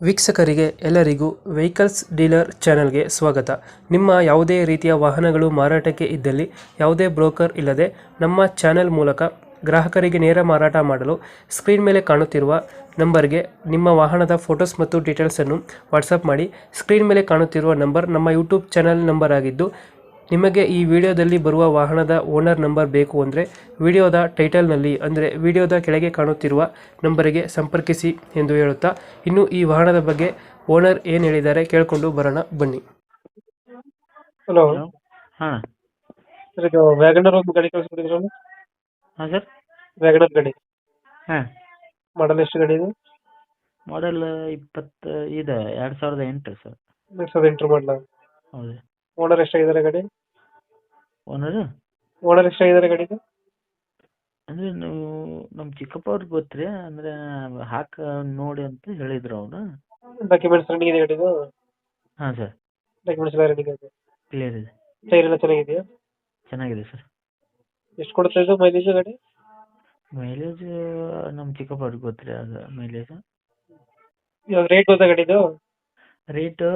ವೀಕ್ಷಕರಿಗೆ ಎಲ್ಲರಿಗೂ vehicles dealer ಚಾನೆಲ್ಗೆ ಸ್ವಾಗತ. ನಿಮ್ಮ ಯಾವುದೇ ರೀತಿಯ ವಾಹನಗಳು ಮಾರಾಟಕ್ಕೆ ಇದ್ದಲ್ಲಿ ಯಾವುದೇ ಬ್ರೋಕರ್ ಇಲ್ಲದೆ ನಮ್ಮ ಚಾನೆಲ್ ಮೂಲಕ ಗ್ರಾಹಕರಿಗೆ ನೇರ ಮಾರಾಟ ಮಾಡಲು ಸ್ಕ್ರೀನ್ ಮೇಲೆ ಕಾಣುತ್ತಿರುವ ನಂಬರ್ಗೆ ನಿಮ್ಮ ವಾಹನದ ಫೋಟೋಸ್ ಮತ್ತು ಡೀಟೇಲ್ಸನ್ನು ವಾಟ್ಸಪ್ ಮಾಡಿ. ಸ್ಕ್ರೀನ್ ಮೇಲೆ ಕಾಣುತ್ತಿರುವ ನಂಬರ್ ನಮ್ಮ ಯೂಟ್ಯೂಬ್ ಚಾನೆಲ್ ನಂಬರ್ ಆಗಿದ್ದು, ನಿಮಗೆ ಈ ವಿಡಿಯೋದಲ್ಲಿ ಬರುವ ವಾಹನದ ಓನರ್ ನಂಬರ್ ಬೇಕು ಅಂದರೆ ವಿಡಿಯೋದ ಟೈಟಲ್ನಲ್ಲಿ ಅಂದರೆ ವಿಡಿಯೋದ ಕೆಳಗೆ ಕಾಣುತ್ತಿರುವ ನಂಬರಿಗೆ ಸಂಪರ್ಕಿಸಿ ಎಂದು ಹೇಳುತ್ತಾ, ಇನ್ನು ಈ ವಾಹನದ ಬಗ್ಗೆ ಓನರ್ ಏನು ಹೇಳಿದ್ದಾರೆ ಕೇಳಿಕೊಂಡು ಬರೋಣ ಬನ್ನಿ. Hello hello. ಹಾಂ ಸರ್, ಇದು ವ್ಯಾಗನರ್ ಒಂದು ಗಾಡಿ ಕಳಿಸ್ಬಿಟ್ಟಿದ್ರು. ಹಾಂ ಸರ್. ವ್ಯಾಗನರ್ ಗಾಡಿ ಹಾಂ, ಮಾಡಲ್ ಎಷ್ಟು ಗಾಡಿ ಇದು? Model 2008 sir. 2008 ಮಾಡಲ. ಹೌದು. ಓನರ್ ಎಷ್ಟಾಗಿದ್ದಾರೆ ಗಾಡಿ? ಓನರು ಓನರ್ ಎಷ್ಟಾಗಿದ್ದಾರೆ ಗಾಡಿದು? ಅಂದರೆ ನೀವು ನಮ್ಮ ಚಿಕ್ಕಪ್ಪ ಅವ್ರಿಗೆ ಗೊತ್ತ್ರಿ, ಅಂದರೆ ನೋಡಿ ಅಂತ ಹೇಳಿದ್ರು ಅವರು. ಡಾಕ್ಯುಮೆಂಟ್ಸ್ ರನ್ನಿಂಗ್ ಇದೆ ಗಾಡಿದು? ಹಾಂ ಸರ್, ಡಾಕ್ಯುಮೆಂಟ್ಸ್ ಎಲ್ಲ ರನ್ನಿಂಗ್ ಇದೆ? ಕ್ಲಿಯರ್ ಇದೆ, ಟೈರ್ ಎಲ್ಲ ಚೆನ್ನಾಗಿದೆಯಾ? ಚೆನ್ನಾಗಿದೆ ಸರ್. ಎಷ್ಟು ಕೊಡ್ತಾ ಇದು ಮೈಲೇಜ್ ಗಾಡಿ? ಮೈಲೇಜ್ ನಮ್ಮ ಚಿಕ್ಕಪ್ಪ ಅವ್ರಿಗೆ ಗೊತ್ತ್ರಿ ಅದು ಮೈಲೇಜ್. ಇವಾಗ ರೇಟ್ ಗೊತ್ತಾ ಗಾಡಿದು? ರೇಟು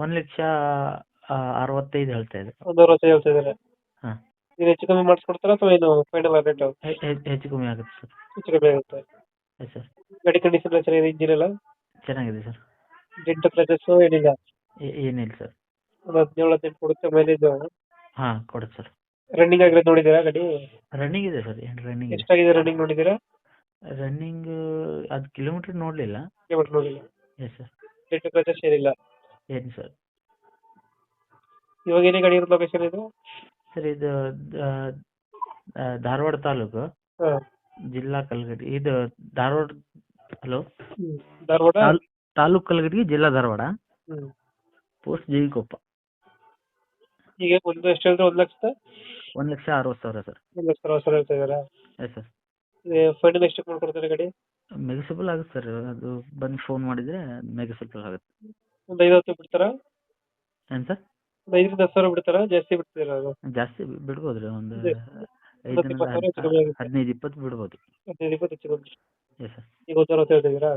1,65,000 ಹೇಳ್ತಾ ಇದೆ. ಒಂದು 60 ಹೇಳ್ತಾ ಇದ್ದಾರೆ. ಹಾಂ, ಇದು ಹೆಚ್ಚು ಕಮ್ಮಿ ಮಾಡಿಸ್ಕೊಡ್ತಾರಾ ಅಥವಾ ಏನು ಫೈನಲ್ ರೇಟ್? ಹೆಚ್ಚು ಕಮ್ಮಿ ಆಗುತ್ತೆ ಸರ್. ಹೆಚ್ಚು ಕಮ್ಮಿ ಆಗುತ್ತೆ. Yes sir. ಗಾಡಿ ಕಂಡೀಷನ್ ಎಲ್ಲ ಚೆನ್ನಾಗಿದೆ, ಇಂಜಿನ್ ಎಲ್ಲ? ಚೆನ್ನಾಗಿದೆ ಸರ್. ಡೆಂಟ್ ಕ್ರಚಸ್ ಏನಿಲ್ಲ? ಏನಿಲ್ಲ ಸರ್. ಒಂದು 17-18 ಕೊಡುತ್ತೆ ಮೈಲೇಜ್. ಹಾಂ, ಕೊಡುತ್ತೆ ಸರ್. ರನ್ನಿಂಗ್ ಆಗಿರೋದು ನೋಡಿದ್ದೀರಾ ಗಾಡಿ? ರನ್ನಿಂಗ್ ಇದೆ ಸರ್, ಏನು ರನ್ನಿಂಗ್ ಇದೆ. ಎಷ್ಟಾಗಿದೆ ರನ್ನಿಂಗ್ ನೋಡಿದ್ದೀರಾ? ರನ್ನಿಂಗ್ ಅದು ಕಿಲೋಮೀಟ್ರ್ ನೋಡಲಿಲ್ಲ. ಕಿಲೋಮೀಟರ್ ನೋಡಿಲ್ಲ. Yes sir. ಡೆಂಟ್ ಕ್ರಚಸ್ ಏನಿಲ್ಲ? ಏನು ಸರ್. ಇವಾಗ ಏನೇ ಗಾಡಿ ಇರೋದು ಲೊಕೇಶನ್ ಇದು? ಸರ್, ಇದು ಧಾರವಾಡ ತಾಲೂಕು, ಹಾಂ. ಜಿಲ್ಲಾ ಕಲಘಟಗಿ. ಇದು ಧಾರವಾಡ. ಹಲೋ, ಧಾರವಾಡ? ತಾಲೂಕು ಕಲಘಟಗಿ, ಜಿಲ್ಲಾ ಧಾರವಾಡ, ಹ್ಞೂ. ಪೋಸ್ಟ್ ಜೈಕೊಪ್ಪ. ಈಗ ಒಂದು ಎಷ್ಟು ಹೇಳಿದ್ರೆ 1,60,000? 1,60,000 ಸರ್. 1,60,000 ಹೇಳ್ತಾ ಇದ್ದಾರಾ? Yes sir. ಫೈನಲ್ ಎಷ್ಟಕ್ಕೆ ಮಾಡ್ಕೊಡ್ತಾರೆ ಗಾಡಿ? ಮೆಗಿಸಬಲ್ ಆಗುತ್ತೆ ಸರ್, ಅದು ಬಂದು ಫೋನ್ ಮಾಡಿದರೆ ಮೆಗಿಸಬಲ್ ಆಗುತ್ತೆ. ಒಂದು 5-10 ಬಿಡ್ತಾರಾ? ಏನು ಸರ್? ಒಂದು 5,000-10,000 ಬಿಡ್ತಾರಾ? ಜಾಸ್ತಿ ಬಿಡ್ತೀರಾ ಅದು? ಜಾಸ್ತಿ ಬಿಡ್ಬೋದು ರೀ, ಒಂದು ಇದೆ. 20,000 ಹೆಚ್ಚು ಕಮ್ಮಿ ಆಗುತ್ತೆ. 15-20 ಬಿಡ್ಬೋದು. 15-20 ಹೆಚ್ಚು ಕಮ್ಮಿ. Yes sir. ಈಗ 1,60,000 ಹೇಳ್ತಿದ್ದೀರಾ?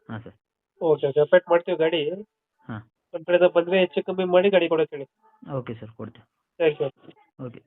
ಹಾಂ ಸರ್. ಓಕೆ ಓಕೆ, ಅಪ್ಡೇಟ್ ಮಾಡ್ತೀವಿ ಗಾಡಿ. ಹಾಂ, ನಮ್ಮ ಕಡೆಯಿಂದ ಬಂದರೆ ಹೆಚ್ಚು ಕಮ್ಮಿ ಮಾಡಿ ಗಾಡಿ ಕೊಡೋಕೆ ಹೇಳಿ. ಓಕೆ ಸರ್, ಕೊಡ್ತೀವಿ. Thank you. Okay sir.